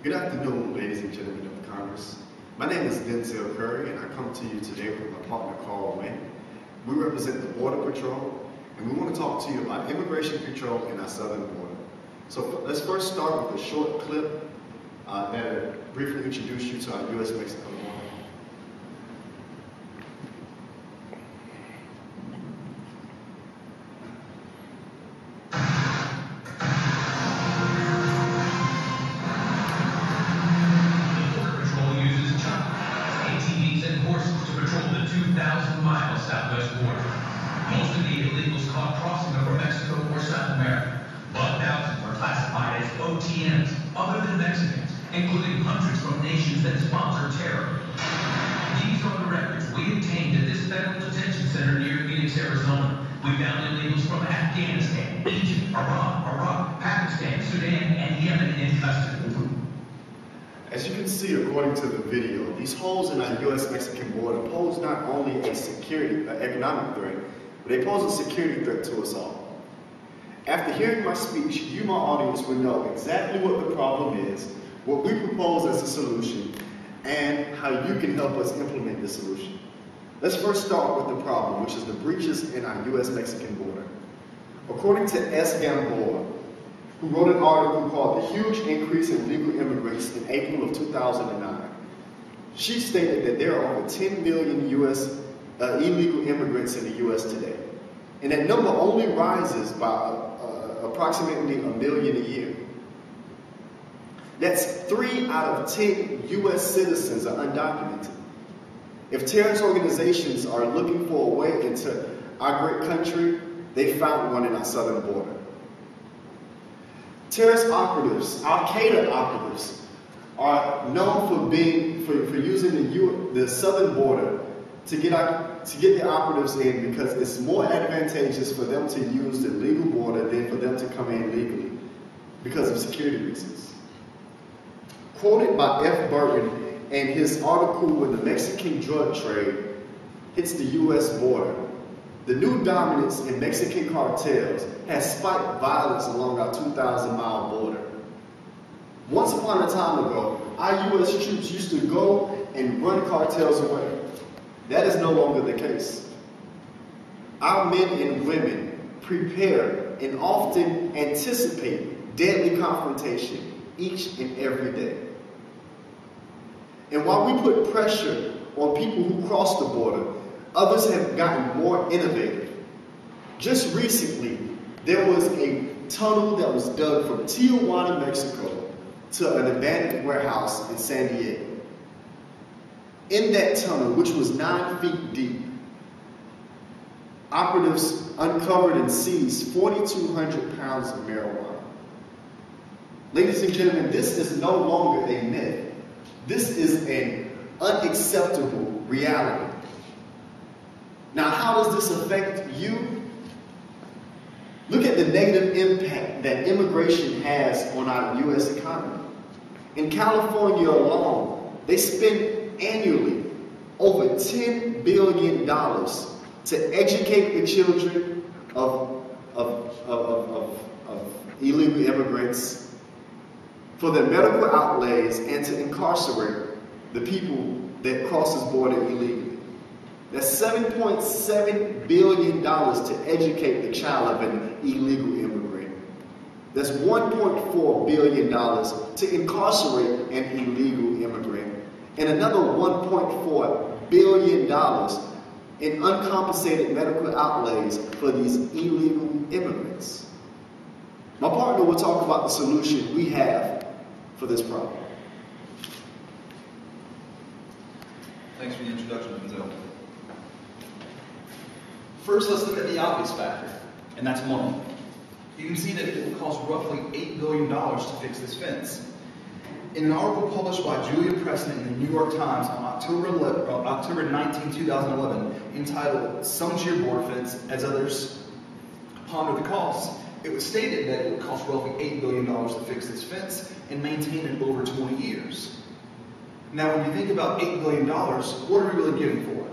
Good afternoon, ladies and gentlemen of Congress. My name is Denzel Curry, and I come to you today with my partner, Carl. We represent the Border Patrol, and we want to talk to you about immigration control in our southern border. So let's first start with a short clip that'll briefly introduce you to our U.S.-Mexico border. Southwest border. Most of the illegals caught crossing them from Mexico or South America, but thousands are classified as OTMs, other than Mexicans, including hundreds from nations that sponsor terror. These are the records we obtained at this federal detention center near Phoenix, Arizona. We found illegals from Afghanistan, Egypt, Iraq, Pakistan, Sudan, and Yemen in custody. As you can see, according to the video, these holes in our U.S.-Mexican border pose not only a economic threat, but they pose a security threat to us all. After hearing my speech, you, my audience, will know exactly what the problem is, what we propose as a solution, and how you can help us implement the solution. Let's first start with the problem, which is the breaches in our U.S.-Mexican border. According to S. Gamboa, who wrote an article called The Huge Increase in Legal Immigrants in April of 2009. She stated that there are over 10 million illegal immigrants in the U.S. today. And that number only rises by approximately 1 million a year. That's 3 out of 10 U.S. citizens are undocumented. If terrorist organizations are looking for a way into our great country, they found one in our southern border. Terrorist operatives, Al-Qaeda operatives, are known for using the southern border to get the operatives in because it's more advantageous for them to use the legal border than for them to come in legally because of security reasons. Quoted by F. Burton in his article When the Mexican Drug Trade Hits the U.S. Border, the new dominance in Mexican cartels has spiked violence along our 2,000-mile border. Once upon a time ago, our U.S. troops used to go and run cartels away. That is no longer the case. Our men and women prepare and often anticipate deadly confrontation each and every day. And while we put pressure on people who cross the border, others have gotten more innovative. Just recently, there was a tunnel that was dug from Tijuana, Mexico, to an abandoned warehouse in San Diego. In that tunnel, which was 9 feet deep, operatives uncovered and seized 4,200 pounds of marijuana. Ladies and gentlemen, this is no longer a myth. This is an unacceptable reality. Now, how does this affect you? Look at the negative impact that immigration has on our U.S. economy. In California alone, they spend annually over $10 billion to educate the children of illegal immigrants, for their medical outlays, and to incarcerate the people that cross this border illegally. That's $7.7 billion to educate the child of an illegal immigrant. That's $1.4 billion to incarcerate an illegal immigrant. And another $1.4 billion in uncompensated medical outlays for these illegal immigrants. My partner will talk about the solution we have for this problem. Thanks for the introduction, Denzel. First, let's look at the obvious factor, and that's money. You can see that it will cost roughly $8 billion to fix this fence. In an article published by Julia Preston in the New York Times on October 19, 2011, entitled "Some Cheer Border Fence as Others Ponder the Cost," it was stated that it would cost roughly $8 billion to fix this fence and maintain it over 20 years. Now, when you think about $8 billion, what are we really getting for it?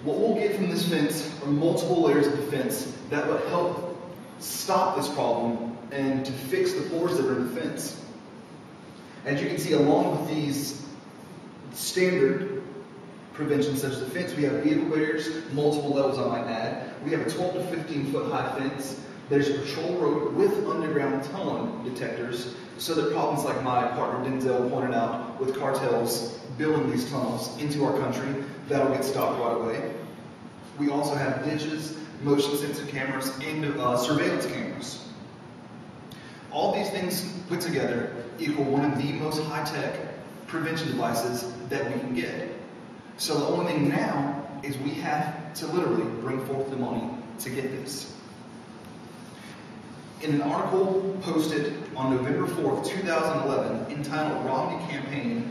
What we'll get from this fence are multiple layers of defense that would help stop this problem and to fix the pores that are in the fence. As you can see, along with these standard preventions such as the fence, we have vehicle barriers, multiple levels I might add. We have a 12 to 15 foot high fence. There's a patrol road with underground tunnel detectors so that problems like my partner Denzel pointed out with cartels building these tunnels into our country, that'll get stopped right away. We also have ditches, motion sensor cameras, and surveillance cameras. All these things put together equal one of the most high-tech prevention devices that we can get. So the only thing now is we have to literally bring forth the money to get this. In an article posted on November 4th, 2011, entitled "Romney Campaign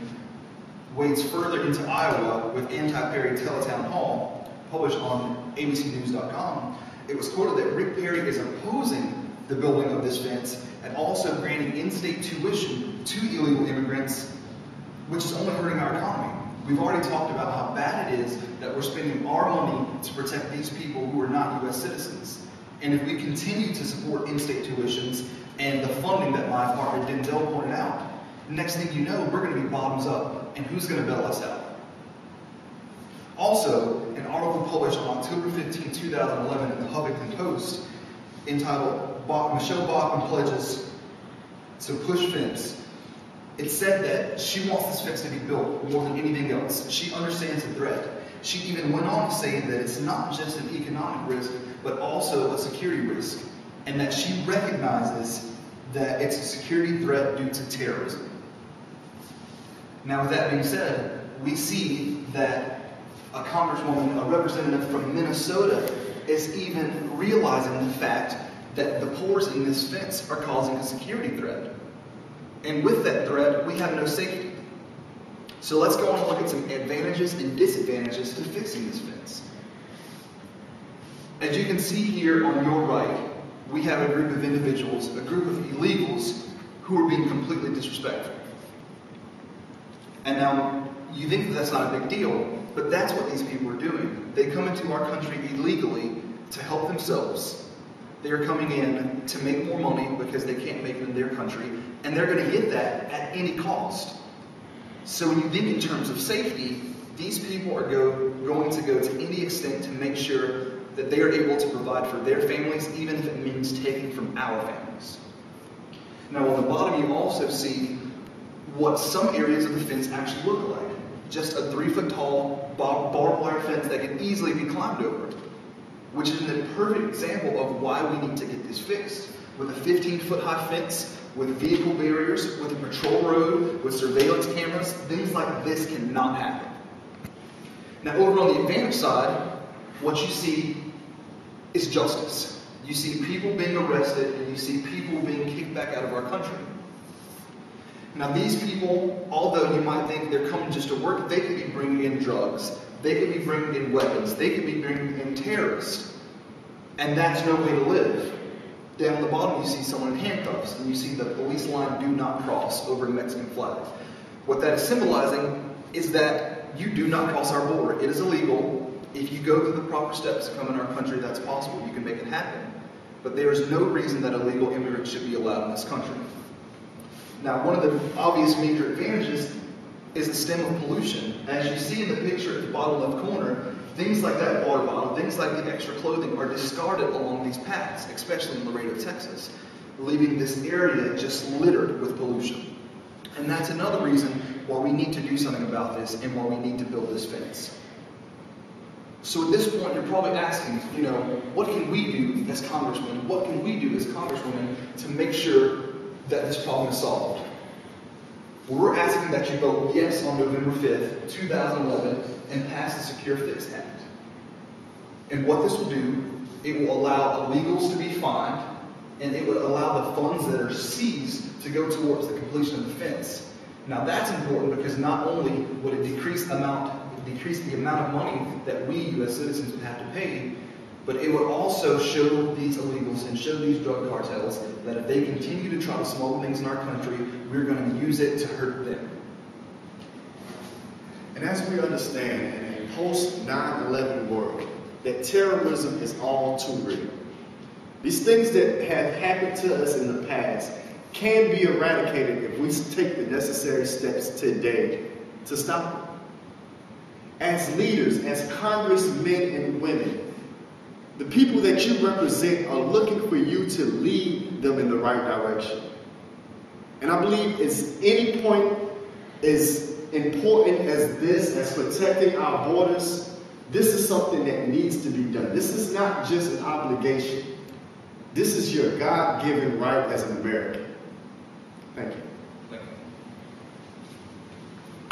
Wades Further into Iowa with Anti-Perry Teletown Hall," published on abcnews.com, it was quoted that Rick Perry is opposing the building of this fence and also granting in-state tuition to illegal immigrants, which is only hurting our economy. We've already talked about how bad it is that we're spending our money to protect these people who are not U.S. citizens. And if we continue to support in-state tuitions and the funding that my partner Denzel pointed out, next thing you know, we're going to be bottoms up, and who's going to bail us out? Also, an article published on October 15, 2011 in the Huffington Post entitled "Michelle Bachmann Pledges to Push Fence." It said that she wants this fence to be built more than anything else. She understands the threat. She even went on to say that it's not just an economic risk, but also a security risk, and that she recognizes that it's a security threat due to terrorism. Now, with that being said, we see that a congresswoman, a representative from Minnesota, is even realizing the fact that the pores in this fence are causing a security threat. And with that threat, we have no safety. So let's go on and look at some advantages and disadvantages to fixing this fence. As you can see here on your right, we have a group of individuals, a group of illegals, who are being completely disrespectful. And now, you think that that's not a big deal, but that's what these people are doing. They come into our country illegally to help themselves. They are coming in to make more money because they can't make it in their country, and they're going to get that at any cost. So when you think in terms of safety, these people are going to go to any extent to make sure that they are able to provide for their families, even if it means taking from our families. Now on the bottom you also see what some areas of the fence actually look like. Just a 3-foot tall barbed wire fence that can easily be climbed over, which is a perfect example of why we need to get this fixed. With a 15-foot high fence, with vehicle barriers, with a patrol road, with surveillance cameras, things like this cannot happen. Now over on the advantage side, what you see is justice. You see people being arrested, and you see people being kicked back out of our country. Now these people, although you might think they're coming just to work, they could be bringing in drugs, they could be bringing in weapons, they could be bringing in terrorists. And that's no way to live. Down the bottom you see someone in handcuffs, and you see the police line "Do Not Cross" over a Mexican flag. What that is symbolizing is that you do not cross our border. It is illegal. If you go through the proper steps to come in our country, that's possible. You can make it happen. But there is no reason that illegal immigrants should be allowed in this country. Now, one of the obvious major advantages is the stem of pollution. As you see in the picture at the bottom left corner, things like that water bottle, things like the extra clothing are discarded along these paths, especially in Laredo, Texas, leaving this area just littered with pollution. And that's another reason why we need to do something about this and why we need to build this fence. So at this point, you're probably asking, what can we do as congressmen, what can we do as congresswomen to make sure that this problem is solved? Well, we're asking that you vote yes on November 5th, 2011, and pass the Secure Fix Act. And what this will do, it will allow illegals to be fined, and it would allow the funds that are seized to go towards the completion of the fence. Now that's important because not only would it decrease the amount of money that we U.S. citizens would have to pay, but it would also show these illegals and show these drug cartels that if they continue to try to smuggle things in our country, we're going to use it to hurt them. And as we understand in a post-9/11 world, that terrorism is all too real. These things that have happened to us in the past can be eradicated if we take the necessary steps today to stop them. As leaders, as congressmen and women, the people that you represent are looking for you to lead them in the right direction. And I believe it's any point as important as this, as protecting our borders, this is something that needs to be done. This is not just an obligation. This is your God-given right as an American. Thank you.